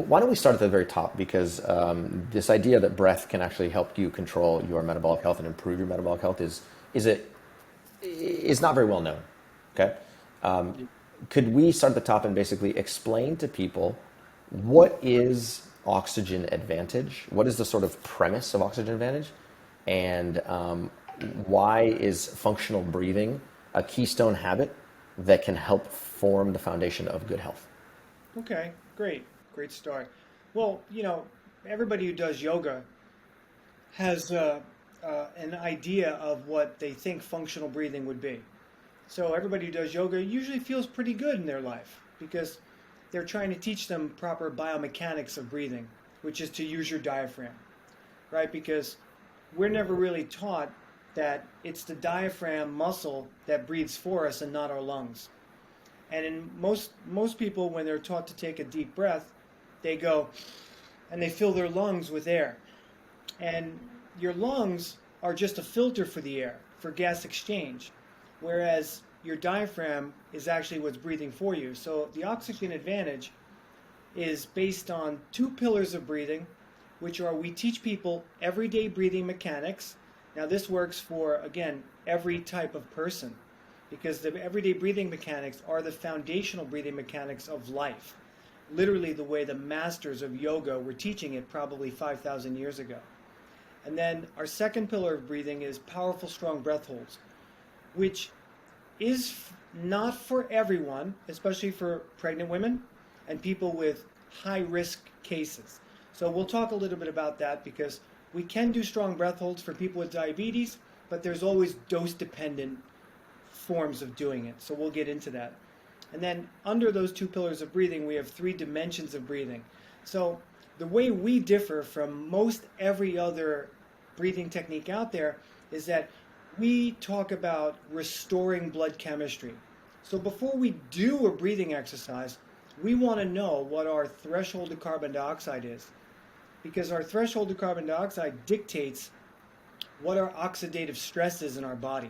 why don't we start at the very top? Because this idea that breath can actually help you control your metabolic health and improve your metabolic health is it is not very well known. Okay, could we start at the top and basically explain to people what is oxygen advantage? What is the sort of premise of oxygen advantage? And why is functional breathing a keystone habit that can help form the foundation of good health? Okay, great. Great start. Well, everybody who does yoga has an idea of what they think functional breathing would be. So everybody who does yoga usually feels pretty good in their life because they're trying to teach them proper biomechanics of breathing, which is to use your diaphragm, right? Because we're never really taught that it's the diaphragm muscle that breathes for us and not our lungs. And in most people, when they're taught to take a deep breath, they go and they fill their lungs with air. And your lungs are just a filter for the air, for gas exchange, whereas your diaphragm is actually what's breathing for you. So the oxygen advantage is based on two pillars of breathing, which are we teach people everyday breathing mechanics. Now this works for, again, every type of person because the everyday breathing mechanics are the foundational breathing mechanics of life. Literally the way the masters of yoga were teaching it probably 5,000 years ago. And then our second pillar of breathing is powerful, strong breath holds, which is not for everyone, especially for pregnant women and people with high risk cases. So we'll talk a little bit about that because we can do strong breath holds for people with diabetes, but there's always dose dependent forms of doing it. So we'll get into that. And then under those two pillars of breathing, we have three dimensions of breathing. So the way we differ from most every other breathing technique out there is that we talk about restoring blood chemistry. So before we do a breathing exercise, we want to know what our threshold of carbon dioxide is, because our threshold of carbon dioxide dictates what our oxidative stress is in our body.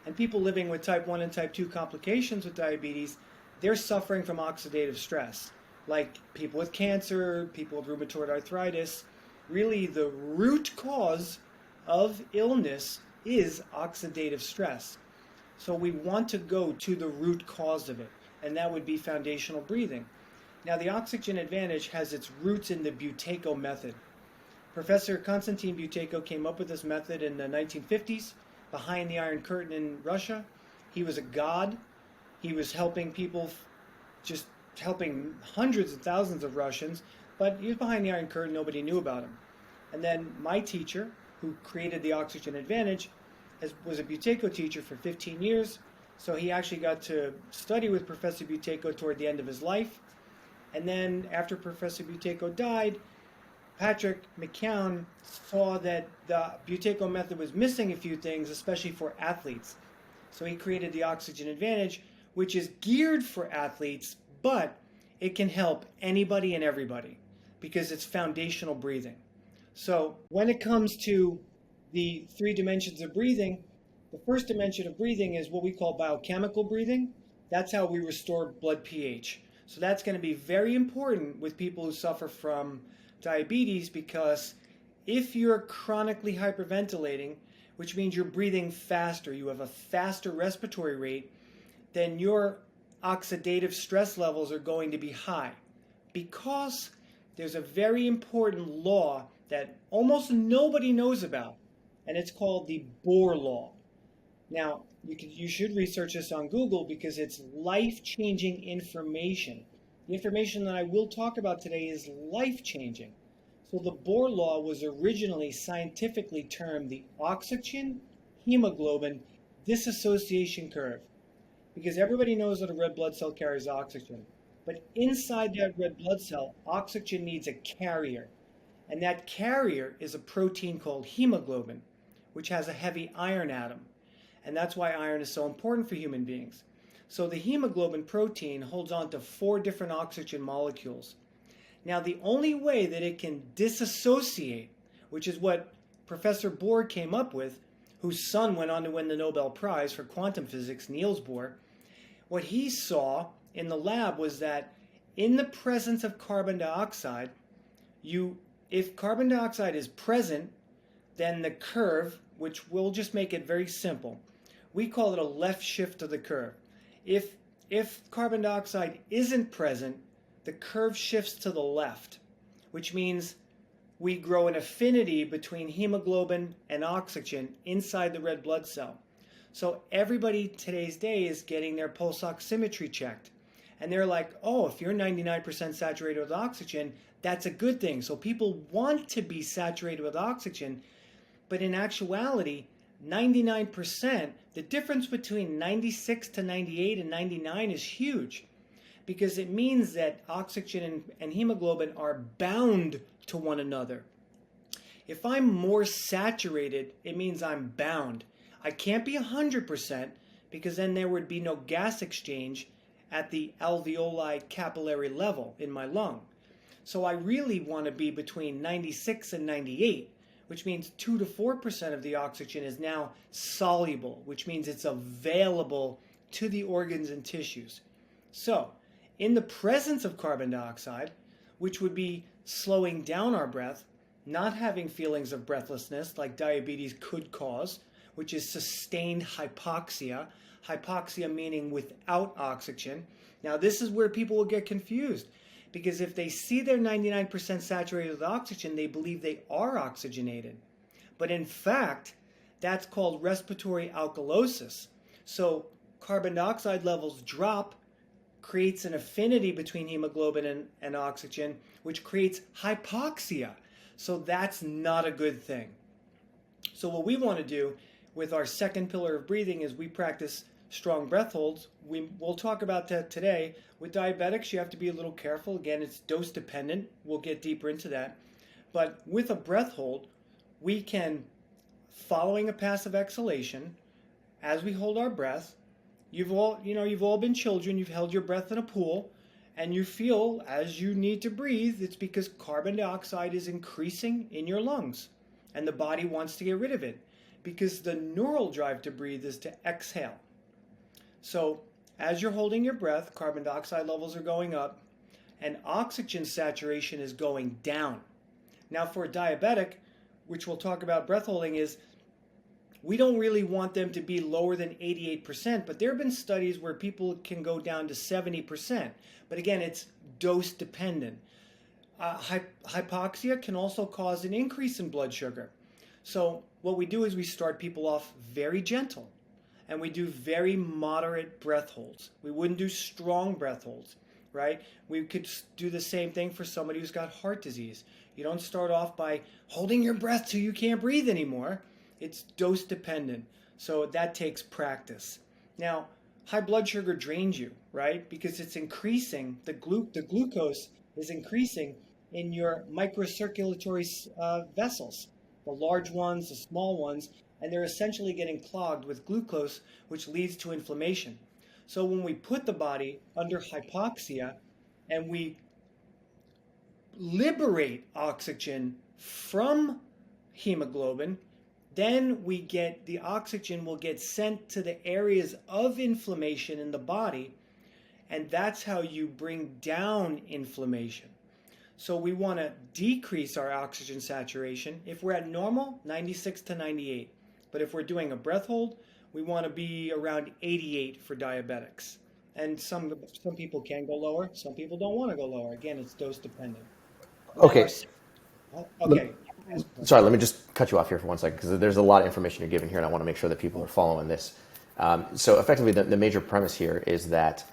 And people living with type 1 and type 2 complications with diabetes, they're suffering from oxidative stress. Like people with cancer, people with rheumatoid arthritis, really the root cause of illness is oxidative stress. So we want to go to the root cause of it, and that would be foundational breathing. Now the oxygen advantage has its roots in the buteyko method. Professor Konstantin Buteyko came up with this method in the 1950s behind the Iron Curtain in Russia. He was a god. He was helping people, just helping hundreds of thousands of Russians, but he was behind the Iron Curtain. Nobody knew about him. And then my teacher, who created the oxygen advantage, was a Buteyko teacher for 15 years. So he actually got to study with Professor Buteyko toward the end of his life. And then after Professor Buteyko died, Patrick McKeown saw that the Buteyko method was missing a few things, especially for athletes. So he created the oxygen advantage, which is geared for athletes, but it can help anybody and everybody because it's foundational breathing. So when it comes to the three dimensions of breathing, the first dimension of breathing is what we call biochemical breathing. That's how we restore blood pH. So that's going to be very important with people who suffer from diabetes because if you're chronically hyperventilating, which means you're breathing faster, you have a faster respiratory rate, then your oxidative stress levels are going to be high because there's a very important law that almost nobody knows about, and it's called the Bohr law. Now, you should research this on Google because it's life-changing information. The information that I will talk about today is life-changing. So the Bohr law was originally scientifically termed the oxygen hemoglobin dissociation curve because everybody knows that a red blood cell carries oxygen. But inside that red blood cell, oxygen needs a carrier. And that carrier is a protein called hemoglobin, which has a heavy iron atom. And that's why iron is so important for human beings. So the hemoglobin protein holds on to 4 different oxygen molecules. Now the only way that it can disassociate, which is what Professor Bohr came up with, whose son went on to win the Nobel Prize for quantum physics, Niels Bohr, what he saw in the lab was that in the presence of carbon dioxide, if carbon dioxide is present, then the curve, which we'll just make it very simple, we call it a left shift of the curve. If carbon dioxide isn't present, the curve shifts to the left, which means we grow an affinity between hemoglobin and oxygen inside the red blood cell. So everybody today's day is getting their pulse oximetry checked. And they're like, oh, if you're 99% saturated with oxygen, that's a good thing. So people want to be saturated with oxygen, but in actuality, 99%, the difference between 96 to 98 and 99 is huge, because it means that oxygen and hemoglobin are bound to one another. If I'm more saturated, it means I'm bound. I can't be 100% because then there would be no gas exchange at the alveoli capillary level in my lung. So I really want to be between 96 and 98, which means 2 to 4% of the oxygen is now soluble, which means it's available to the organs and tissues. So in the presence of carbon dioxide, which would be slowing down our breath, not having feelings of breathlessness like diabetes could cause, which is sustained hypoxia. Hypoxia meaning without oxygen. Now this is where people will get confused, because if they see they're 99% saturated with oxygen, they believe they are oxygenated. But in fact, that's called respiratory alkalosis. So carbon dioxide levels drop, creates an affinity between hemoglobin and oxygen, which creates hypoxia. So that's not a good thing. So what we want to do with our second pillar of breathing is we practice strong breath holds. We'll talk about that today. With diabetics, you have to be a little careful. Again, it's dose dependent. We'll get deeper into that. But with a breath hold, we can, following a passive exhalation, as we hold our breath, you've all been children, you've held your breath in a pool, and you feel as you need to breathe, it's because carbon dioxide is increasing in your lungs, and the body wants to get rid of it, because the neural drive to breathe is to exhale. So as you're holding your breath, carbon dioxide levels are going up, and oxygen saturation is going down. Now for a diabetic, which we'll talk about breath holding, is we don't really want them to be lower than 88%, but there have been studies where people can go down to 70%. But again, it's dose dependent. Hypoxia can also cause an increase in blood sugar. So what we do is we start people off very gentle, and we do very moderate breath holds. We wouldn't do strong breath holds, right? We could do the same thing for somebody who's got heart disease. You don't start off by holding your breath till you can't breathe anymore. It's dose dependent. So that takes practice. Now, high blood sugar drains you, right? Because it's increasing, the glucose is increasing in your microcirculatory vessels, the large ones, the small ones, and they're essentially getting clogged with glucose, which leads to inflammation. So when we put the body under hypoxia and we liberate oxygen from hemoglobin, then the oxygen will get sent to the areas of inflammation in the body, and that's how you bring down inflammation. So we want to decrease our oxygen saturation. If we're at normal, 96 to 98. But if we're doing a breath hold, we want to be around 88 for diabetics. And some people can go lower, some people don't want to go lower. Again, it's dose dependent. Okay. Okay. Sorry, let me just cut you off here for 1 second, because there's a lot of information you're giving here, and I want to make sure that people are following this. So effectively, the major premise here is that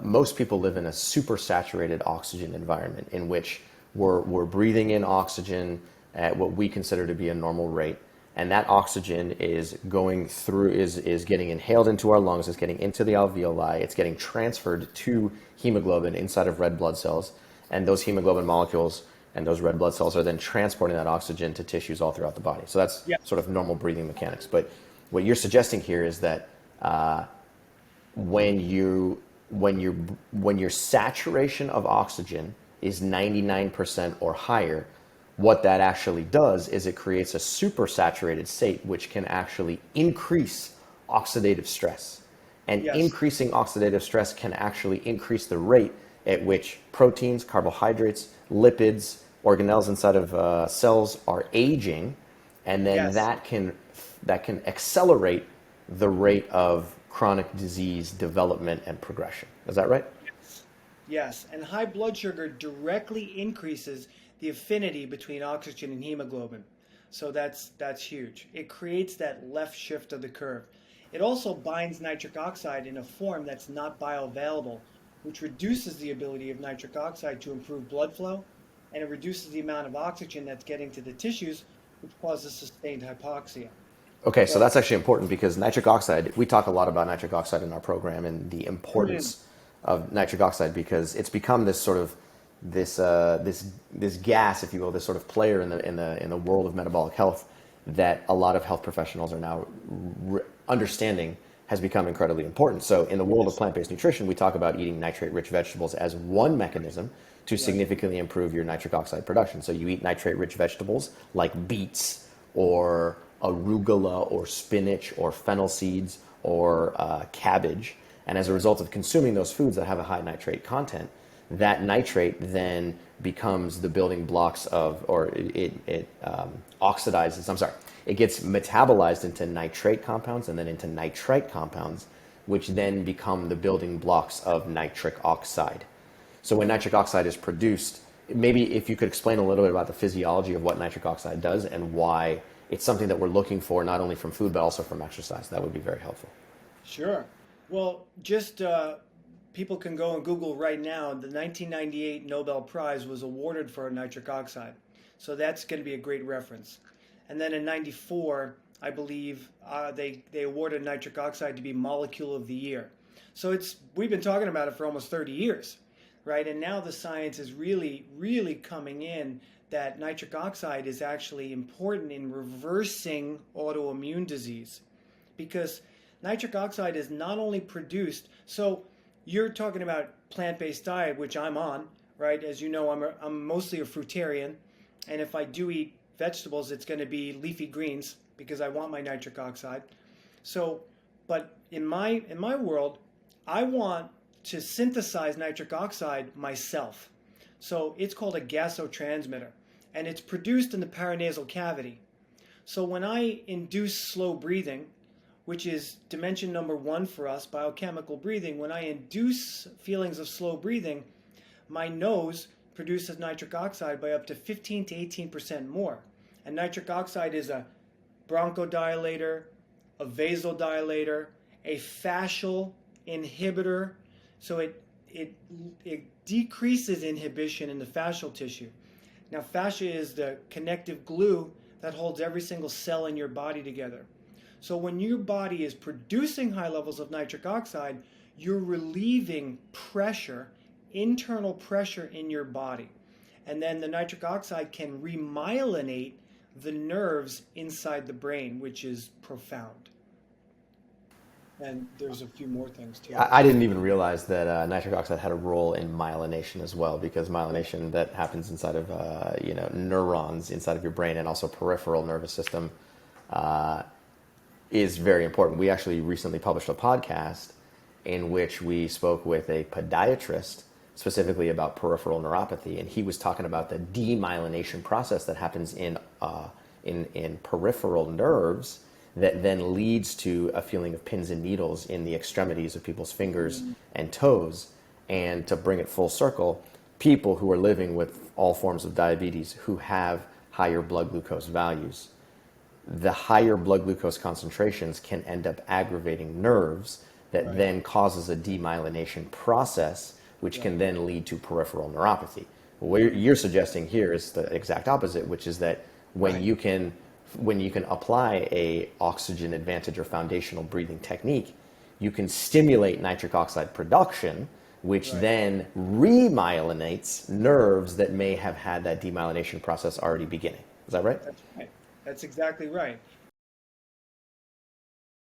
most people live in a super saturated oxygen environment in which we're breathing in oxygen at what we consider to be a normal rate. And that oxygen is going through, is getting inhaled into our lungs, it's getting into the alveoli, it's getting transferred to hemoglobin inside of red blood cells. And those hemoglobin molecules and those red blood cells are then transporting that oxygen to tissues all throughout the body. So that's sort of normal breathing mechanics. But what you're suggesting here is that when your saturation of oxygen is 99% or higher, what that actually does is it creates a supersaturated state, which can actually increase oxidative stress. And increasing oxidative stress can actually increase the rate at which proteins, carbohydrates, lipids, organelles inside of cells are aging, and then Yes. that can accelerate the rate of chronic disease development and progression. Is that right? Yes. Yes. And high blood sugar directly increases the affinity between oxygen and hemoglobin. So that's huge. It creates that left shift of the curve. It also binds nitric oxide in a form that's not bioavailable, which reduces the ability of nitric oxide to improve blood flow, and it reduces the amount of oxygen that's getting to the tissues, which causes sustained hypoxia. Okay, so So, that's actually important because nitric oxide, we talk a lot about nitric oxide in our program and the mm, importance of nitric oxide because it's become this sort of this gas, if you will, this sort of player in the world of metabolic health that a lot of health professionals are now understanding has become incredibly important. So in the world of yes, plant-based nutrition, we talk about eating nitrate-rich vegetables as one mechanism to right, significantly improve your nitric oxide production. So you eat nitrate-rich vegetables like beets or arugula or spinach or fennel seeds or cabbage. And as a right, result of consuming those foods that have a high nitrate content, that nitrate then becomes the building blocks of, or it oxidizes, I'm sorry, it gets metabolized into nitrate compounds and then into nitrite compounds, which then become the building blocks of nitric oxide. So when nitric oxide is produced, maybe if you could explain a little bit about the physiology of what nitric oxide does and why it's something that we're looking for not only from food but also from exercise, that would be very helpful. sure. Well, just people can go and Google right now. The 1998 Nobel Prize was awarded for nitric oxide, so that's going to be a great reference. And then in '94, I believe they awarded nitric oxide to be Molecule of the Year. So it's we've been talking about it for almost 30 years, right? And now the science is really coming in that nitric oxide is actually important in reversing autoimmune disease because nitric oxide is not only produced. So you're talking about plant-based diet, which I'm on, right? As you know, I'm mostly a fruitarian, and if I do eat vegetables, it's going to be leafy greens because I want my nitric oxide. So, but in my world, I want to synthesize nitric oxide myself. So it's called a gasotransmitter, and it's produced in the paranasal cavity. So when I induce slow breathing, which is dimension number one for us, biochemical breathing, when I induce feelings of slow breathing, my nose produces nitric oxide by up to 15 to 18% more. And nitric oxide is a bronchodilator, a vasodilator, a fascial inhibitor. So it decreases inhibition in the fascial tissue. Now, fascia is the connective glue that holds every single cell in your body together. So when your body is producing high levels of nitric oxide, you're relieving pressure, internal pressure in your body. And then the nitric oxide can remyelinate the nerves inside the brain, which is profound. And there's a few more things too. I didn't even realize that nitric oxide had a role in myelination as well, because Right. myelination that happens inside of neurons inside of your brain and also peripheral nervous system uh, is very important. We actually recently published a podcast in which we spoke with a podiatrist specifically about peripheral neuropathy, and he was talking about the demyelination process that happens in peripheral nerves that then leads to a feeling of pins and needles in the extremities of people's fingers Mm, and toes. And to bring it full circle, people who are living with all forms of diabetes who have higher blood glucose values, the higher blood glucose concentrations can end up aggravating nerves that right, then causes a demyelination process, which can right. then lead to peripheral neuropathy. What you're suggesting here is the exact opposite, which is that when Right. you can when you can apply a oxygen advantage or foundational breathing technique, you can stimulate nitric oxide production, which Right. then remyelinates nerves that may have had that demyelination process already beginning. Is that right? That's right. That's exactly right.